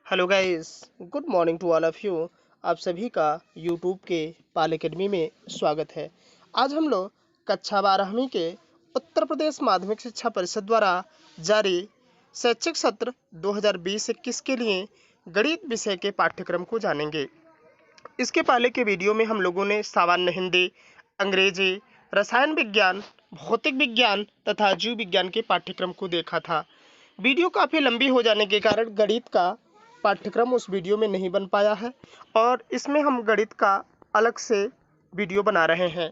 Hello guys, good morning to all of you. आप सभी का यूट्यूब के पाल एकेडमी में स्वागत है। आज हम लोग कक्षा 12वीं के उत्तर प्रदेश माध्यमिक शिक्षा परिषद द्वारा जारी शैक्षिक सत्र 2020-21 के लिए गणित विषय के पाठ्यक्रम को जानेंगे। इसके पहले के वीडियो में हम लोगों ने सामान्य हिंदी, अंग्रेजी, रसायन विज्ञान, भौतिक विज्ञान तथा जीव विज्ञान के पाठ्यक्रम को देखा था। वीडियो काफ़ी लंबी हो जाने के कारण गणित का पाठ्यक्रम उस वीडियो में नहीं बन पाया है और इसमें हम गणित का अलग से वीडियो बना रहे हैं।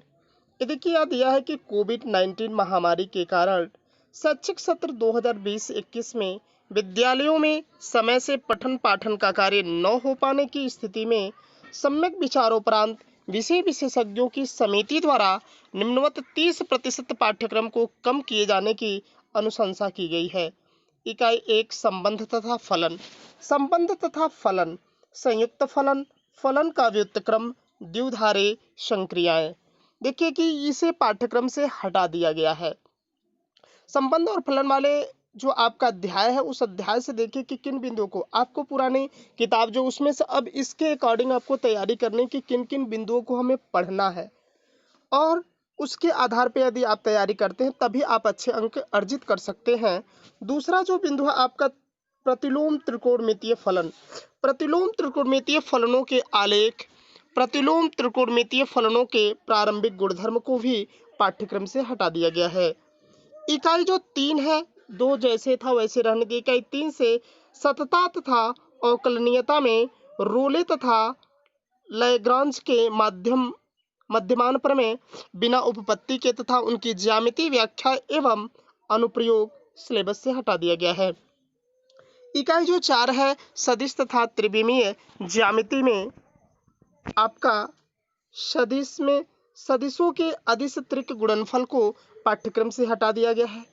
ये देखिए, याद यह है कि कोविड-19 महामारी के कारण शैक्षिक सत्र 2020-21 में विद्यालयों में समय से पठन पाठन का कार्य न हो पाने की स्थिति में सम्यक विचारोपरांत विषय विशेषज्ञों की समिति द्वारा निम्नवत 30% पाठ्यक्रम को कम किए जाने की अनुशंसा की गई है। इकाई 1 संबंध तथा फलन। संबंध तथा फलन, संयुक्त फलन, फलन का व्युत्क्रम, द्विधारे संक्रियाएं। देखिए कि इसे पाठ्यक्रम से हटा दिया गया है। संबंध और फलन वाले जो आपका अध्याय है, उस अध्याय से देखिए कि किन बिंदुओं को आपको पुरानी किताब जो उसमें से अब इसके अकॉर्डिंग आपको तैयारी करनी कि किन किन बिंदुओं को हमें पढ़ना है और उसके आधार पर यदि आप तैयारी करते हैं तभी आप अच्छे अंक अर्जित कर सकते हैं। दूसरा जो बिंदु है आपका प्रतिलोम त्रिकोणमितीय फलन। प्रतिलोम त्रिकोणमितीय फलनों के आलेख, प्रतिलोम त्रिकोणमितीय फलनों के प्रारंभिक गुणधर्म को भी पाठ्यक्रम से हटा दिया गया है। इकाई जो 3 है, 2 जैसे था वैसे रहने दी। इकाई 3 से सतता तथा अवकलनीयता में रोले तथा लैग्रांज के मध्यमान प्रमेय बिना उपपत्ति के तथा उनकी ज्यामितीय व्याख्या एवं अनुप्रयोग सिलेबस से हटा दिया गया है। इकाई जो 4 है, सदिश तथा त्रिविमीय ज्यामिति में आपका सदिश में सदिशों के अदिश त्रिक गुणनफल को पाठ्यक्रम से हटा दिया गया है।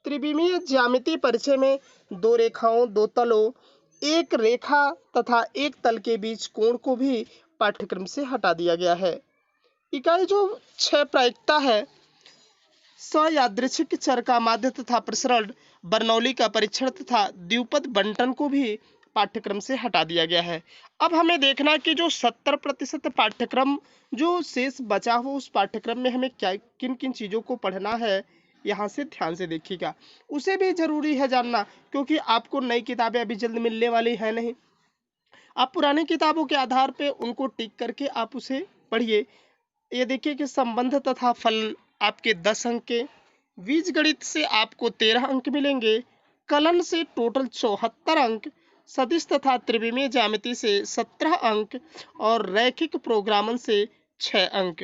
त्रिविमीय ज्यामिति परिचय में 2 रेखाओं, 2 तलों, 1 रेखा तथा 1 तल के बीच कोण को भी पाठ्यक्रम से हटा दिया गया है। इकाई जो 6 प्रायिकता है, सयादृच्छिक चर का माध्य तथा प्रसरण, बर्नौली का परीक्षण तथा द्विपद बंटन को भी पाठ्यक्रम से हटा दिया गया है। अब हमें देखना है कि जो 70% पाठ्यक्रम जो शेष बचा हो उस पाठ्यक्रम में हमें क्या किन किन चीज़ों को पढ़ना है, यहाँ से ध्यान से देखिएगा। उसे भी जरूरी है जानना, क्योंकि आपको नई किताबें अभी जल्द मिलने वाली है नहीं। आप पुरानी किताबों के आधार पर उनको टिक करके आप उसे पढ़िए। ये देखिए कि संबंध तथा फल आपके 10 अंक के, बीजगणित से आपको 13 अंक मिलेंगे, कलन से टोटल 74 अंक, सदिश तथा त्रिविमीय ज्यामिति से 17 अंक और रैखिक प्रोग्रामन से 6 अंक।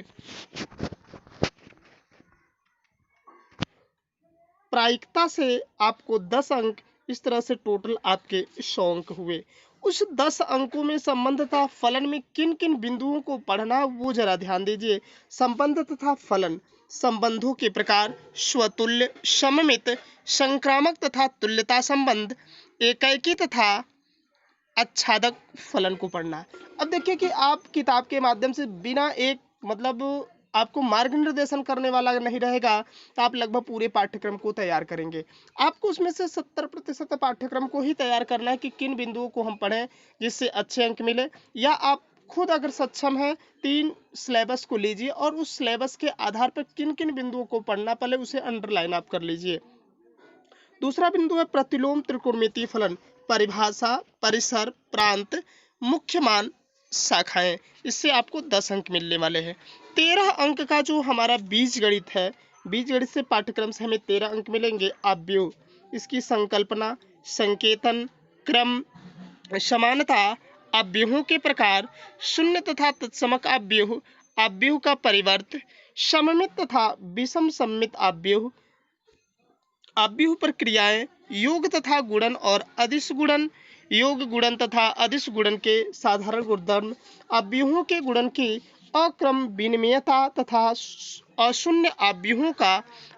प्रायिकता से आपको 10 अंक, इस तरह से टोटल आपके 100 अंक हुए। उस 10 अंकों में संबंध तथा फलन में किन किन बिंदुओं को पढ़ना वो जरा ध्यान दीजिए। संबंध तथा फलन, संबंधों के प्रकार, स्वतुल्य, सममित, संक्रामक तथा तुल्यता संबंध, एकैकी तथा आच्छादक फलन को पढ़ना है। अब देखिए कि आप किताब के माध्यम से बिना एक आपको मार्ग निर्देशन करने वाला नहीं रहेगा तो आप लगभग पूरे पाठ्यक्रम को तैयार करेंगे। आपको उसमें से 70% पाठ्यक्रम को ही तैयार करना है कि किन बिंदुओं को हम पढ़ें जिससे अच्छे अंक मिले, या आप खुद अगर सक्षम हैं 3 सिलेबस को लीजिए और उस सिलेबस के आधार पर किन किन बिंदुओं को पढ़ना पहले उसे अंडरलाइन आप कर लीजिए। दूसरा बिंदु है प्रतिलोम त्रिकोणमितीय फलन, परिभाषा, परिसर, प्रांत, मुख्य मान, शाखाएं। इससे आपको 10 अंक मिलने वाले हैं। 13 अंक का जो हमारा बीजगणित है, बीजगणित से पाठ्यक्रम से हमें 13 अंक मिलेंगे। अव्यव, इसकी संकल्पना, संकेतन, क्रम, समानता, अव्यूहों के प्रकार, शून्य तथा तत्समक अव्यूह, अव्यूह का परिवर्त, सममित तथा विषम सममित अव्यूह, अव्यूह प्रक्रियाएं, योग तथा गुणन और अदिश गुणन, योग गुणन तथा अदिश गुणन के साधारण गुणधर्म, अव्यूहों के गुणन की अक्रम विनिमयता तथा अशून्य अव्यूहों का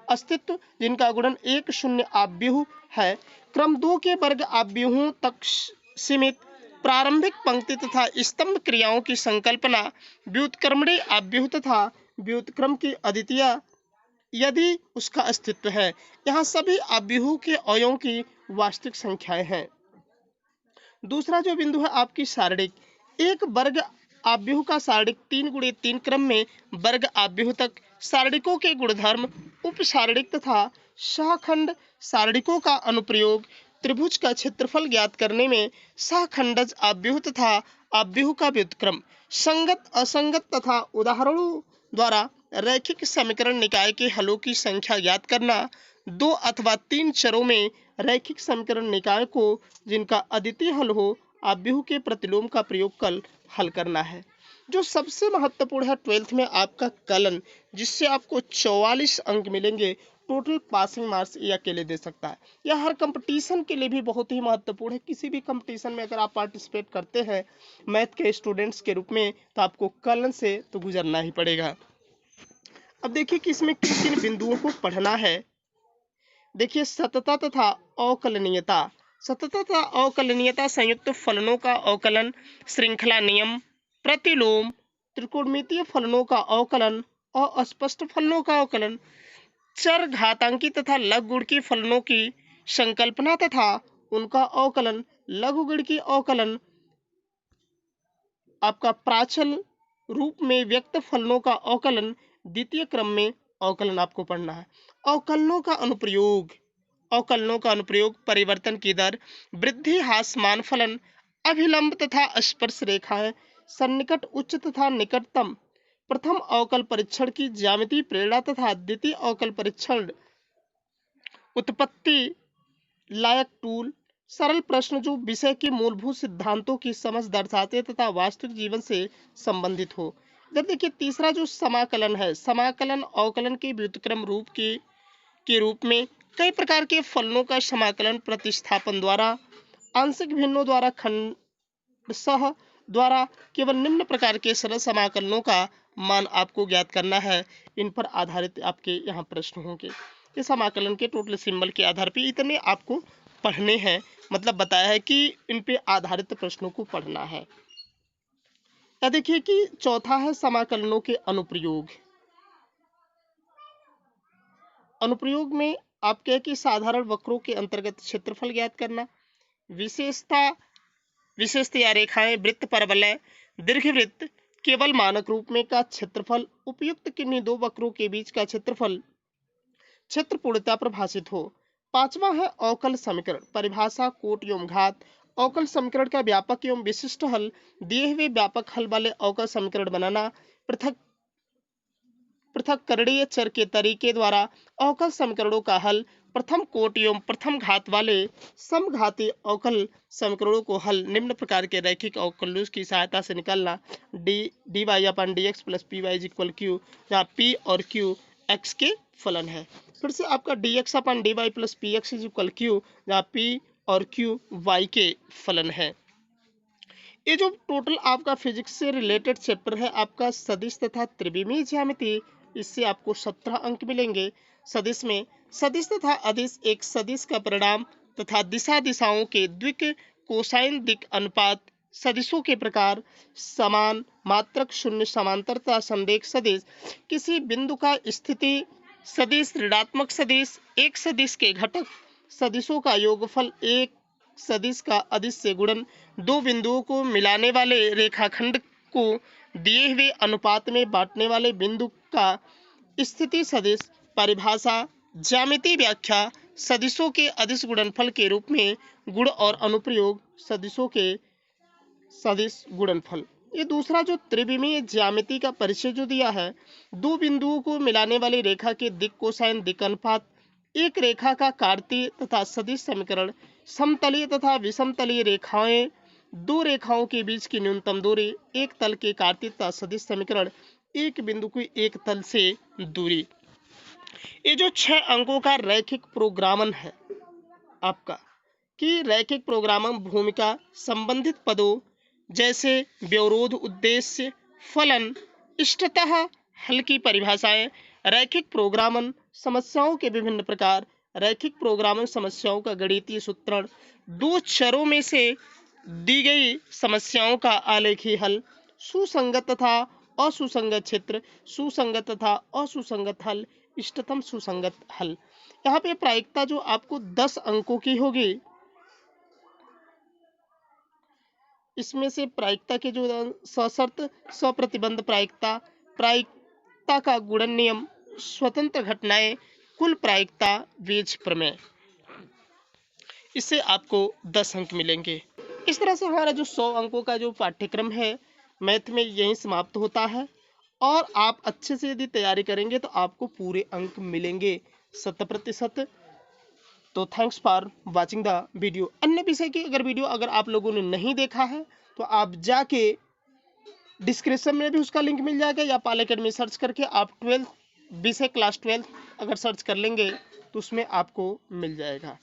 अस्तित्व जिनका गुणन 1 शून्य अव्यूह है, क्रम 2 के वर्ग अव्यूहों तक सीमित, प्रारंभिक पंक्ति तथा स्तंभ क्रियाओं की संकल्पना, व्युत्क्रमणीय अव्यूह तथा व्युत्क्रम की अद्वितीय यदि उसका अस्तित्व है। यहाँ सभी अव्यूहों के अवयवों की वास्तविक संख्याएं हैं। दूसरा जो बिंदु है आपकी सारणिक, एक वर्ग आव्यूह का सारणिक 3 × 3 क्रम में वर्ग आव्यूह तक सारणिकों के गुणधर्म, उप सारणिक तथा सहखंड सारणिकों का अनुप्रयोग, त्रिभुज का क्षेत्रफल ज्ञात करने में सहखंडज आव्यूह तथा आव्यूह का व्युत्क्रम, संगत असंगत तथा उदाहरणों द्वारा रैखिक समीकरण निकाय के हलों की संख्या ज्ञात करना, 2 अथवा 3 चरों में रैखिक समीकरण निकाय को जिनका अद्वितीय हल हो आव्यूह के प्रतिलोम का प्रयोग कर हल करना है। जो सबसे महत्वपूर्ण है 12th में आपका कलन, जिससे आपको 44 अंक मिलेंगे। टोटल पासिंग मार्क्स ये अकेले दे सकता है। यह हर कंपटीशन के लिए भी बहुत ही महत्वपूर्ण है। किसी भी कंपटीशन में अगर आप पार्टिसिपेट करते हैं मैथ के स्टूडेंट्स के रूप में, तो आपको कलन से तो गुजरना ही पड़ेगा। अब देखिए कि इसमें किन किन बिंदुओं को पढ़ना है। देखिए सततता तथा अवकलनीयता, सततता तथा अवकलनीयता संयुक्त फलनों का अवकलन, श्रृंखला नियम, प्रतिलोम, त्रिकोणमितीय फलनों का अवकलन और अस्पष्ट फलनों का अवकलन, चर घातांकी तथा लघुगुणकी फलनों की संकल्पना तथा उनका अवकलन, लघुगुणकी अवकलन, आपका प्राचल रूप में व्यक्त फलनों का अवकलन, द्वितीय क्रम में अवकलन आपको पढ़ना है। अवकलनों का अनुप्रयोग, अवकलनों का अनुप्रयोग, परिवर्तन की दर, वृद्धि ह्रासमान फलन, अभिलंब तथा स्पर्श रेखाएं, सन्निकट उच्च तथा निकटतम, प्रथम अवकल परीक्षण की ज्यामितीय प्रेरणा तथा द्वितीय अवकल परीक्षण, उत्पत्ति लायक टूल, सरल प्रश्न जो विषय के मूलभूत सिद्धांतों की समझ दर्शाते तथा वास्तविक जीवन से संबंधित हो। जब देखिए तीसरा जो समाकलन है, समाकलन अवकलन के व्युत्क्रम रूप के रूप में कई प्रकार के फलनों का समाकलन प्रतिस्थापन द्वारा, आंशिक भिन्नों द्वारा, खंडशः द्वारा, केवल निम्न प्रकार के सरल समाकलनों का मान आपको ज्ञात करना है। इन पर आधारित आपके यहाँ प्रश्न होंगे। ये समाकलन के टोटल सिंबल के आधार पर इतने आपको पढ़ने हैं, मतलब बताया है कि इन पे आधारित प्रश्नों को पढ़ना है। या देखिए कि चौथा है समाकलनों के अनुप्रयोग। अनुप्रयोग में आप कहे कि साधारण वक्रों के अंतर्गत क्षेत्रफल ज्ञात करना, विशेषता या रेखाएं, वृत्त, परवलय, दीर्घवृत्त, केवल मानक रूप में का क्षेत्रफल, उपयुक्त किन्हीं दो वक्रों के बीच का क्षेत्रफल, क्षेत्र पूर्णता परिभाषित हो। पांचवा है अवकल समीकरण, परिभाषा, कोट एवं घात, अवकल समीकरण का व्यापक एवं विशिष्ट हल, दिए हुए व्यापक हल वाले अवकल समीकरण बनाना, पृथक्करणीय चर के तरीके द्वारा अवकल समीकरणों का हल, प्रथम कोट एवं प्रथम घात वाले समघाती अवकल समीकरणों को हल, निम्न प्रकार के रैखिक अवकलों की सहायता से निकालना, dy/dx + py = q, जहाँ p और q x के फलन है। फिर से आपका dx/dy + px = q, जहाँ p और q y के फलन है। ये जो टोटल आपका फिजिक्स से रिलेटेड चैप्टर है आपका सदिश तथा त्रिविमीय ज्यामिति, इससे आपको 17 अंक मिलेंगे। सदिश में सदिश तथा अदिश, एक सदिश का परिणाम तथा दिशाओं के द्विक कोसाइन दिक अनुपात, सदिशों के प्रकार, समान मात्रक, शून्य समांतरता, संदेश सदिश, किसी बिंदु का स्थिति सदिश, ऋणात्मक सदिश, एक सदिश के घटक सदिशों का योगफल, एक सदिश का अदिश से गुणन, दो बिंदुओं को मिलाने वाले रेखाखंड को दिए हुए अनुपात में बांटने वाले बिंदु का स्थिति सदिश, परिभाषा, ज्यामितीय व्याख्या, सदिशों के अदिश गुणनफल के रूप में गुण और अनुप्रयोग, सदिशों के सदिश गुणनफल। ये दूसरा जो त्रिविमीय ज्यामिति का परिचय जो दिया है, दो बिंदुओं को मिलाने वाली रेखा के दिक कोसाइन दिक अनुपात, एक रेखा का कार्तीय तथा सदिश समीकरण, समतलीय तथा विषमतलीय रेखाएं, दो रेखाओं के बीच की न्यूनतम दूरी, एक तल के कार्तीय तथा सदिश समीकरण, एक बिंदु की एक तल से दूरी। ये जो 6 अंकों का रैखिक प्रोग्रामन है आपका, कि रैखिक प्रोग्रामन भूमिका, संबंधित पदों जैसे व्यवरोध, उद्देश्य, फलन, इष्टतः, हल की परिभाषाएं, रैखिक प्रोग्रामन समस्याओं के विभिन्न प्रकार, रैखिक प्रोग्रामन समस्याओं का गणितीय सूत्रण, दो चरों में से दी गई समस्याओं का आलेखी हल, सुसंगत तथा असुसंगत क्षेत्र, सुसंगत तथा असुसंगत हल, इष्टतम सुसंगत हल। यहाँ पे प्रायिकता जो आपको 10 अंकों की होगी, इसमें से प्रायिकता के जो सशर्त स्वप्रतिबंध प्रायिकता, प्रायिकता का गुणन नियम, स्वतंत्र घटनाएं, कुल प्रायिकता, बीज प्रमेय, इससे आपको 10 अंक मिलेंगे। इस तरह से हमारा जो 100 अंकों का जो पाठ्यक्रम है मैथ में यहीं समाप्त होता है। और आप अच्छे से यदि तैयारी करेंगे तो आपको पूरे अंक मिलेंगे 100%। तो thanks for watching the video. अन्य विषय की अगर वीडियो अगर आप लोगों ने नहीं देखा है तो आप जाके डिस्क्रिप्शन में भी उसका लिंक मिल जाएगा, या पाल अकेडमी सर्च करके आप 12 विषय क्लास 12 अगर सर्च कर लेंगे तो उसमें आपको मिल जाएगा।